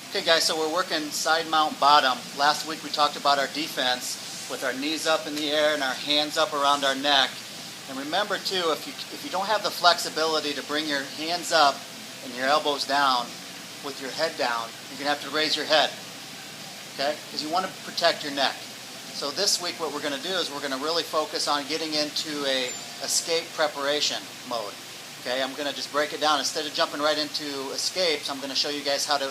Okay guys, so we're working side mount bottom. Last week we talked about our defense with our knees up in the air and our hands up around our neck. And remember too, if you don't have the flexibility to bring your hands up and your elbows down with your head down, you're going to have to raise your head, okay? Because you want to protect your neck. So this week what we're going to do is we're going to really focus on getting into a escape preparation mode. Okay, I'm going to just break it down. Instead of jumping right into escapes, I'm going to show you guys how to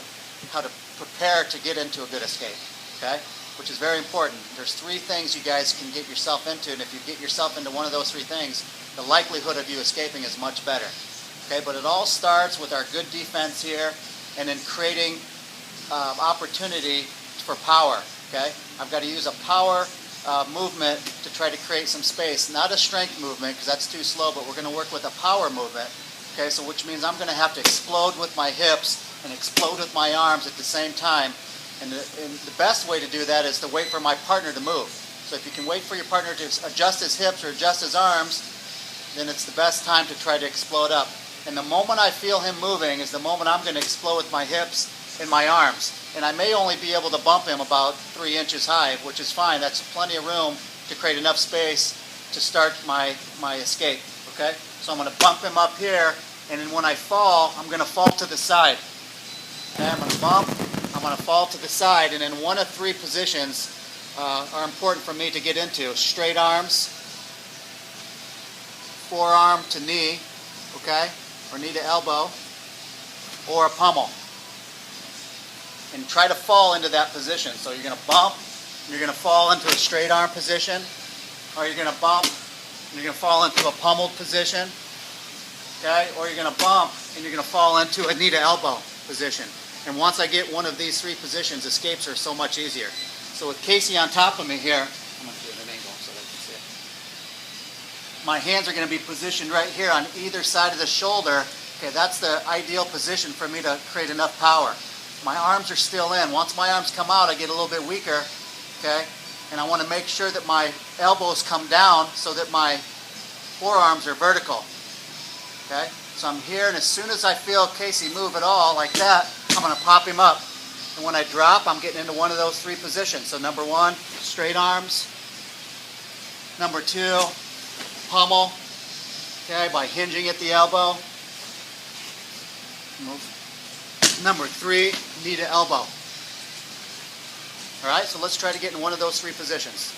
prepare to get into a good escape, okay? Which is very important. There's three things you guys can get yourself into, and if you get yourself into one of those three things, the likelihood of you escaping is much better. Okay, but it all starts with our good defense here and in creating opportunity for power, okay? I've got to use a power movement to try to create some space, not a strength movement because that's too slow, but we're going to work with a power movement, okay? So which means I'm going to have to explode with my hips and explode with my arms at the same time. And the best way to do that is to wait for my partner to move. So if you can wait for your partner to adjust his hips or adjust his arms, then it's the best time to try to explode up. And the moment I feel him moving is the moment I'm going to explode with my hips and my arms. And I may only be able to bump him about 3 inches high, which is fine. That's plenty of room to create enough space to start my escape, okay? So I'm going to bump him up here, and then when I fall, I'm going to fall to the side. Okay, I'm going to bump, I'm going to fall to the side, and then one of three positions are important for me to get into. Straight arms, forearm to knee, okay, or knee to elbow, or a pummel. And try to fall into that position. So you're going to bump, and you're going to fall into a straight arm position, or you're going to bump, and you're going to fall into a pummeled position, okay, or you're going to bump, and you're going to fall into a knee to elbow position. And once I get one of these three positions, escapes are so much easier. So with Casey on top of me here, I'm going to do an angle so they can see it. My hands are going to be positioned right here on either side of the shoulder. Okay, that's the ideal position for me to create enough power. My arms are still in. Once my arms come out, I get a little bit weaker, okay? And I want to make sure that my elbows come down so that my forearms are vertical, okay? So I'm here, and as soon as I feel Casey move at all, like that, I'm going to pop him up. And when I drop, I'm getting into one of those three positions. So number one, straight arms. Number two, pummel, okay, by hinging at the elbow. Move. Number three, knee to elbow. All right, so let's try to get in one of those three positions.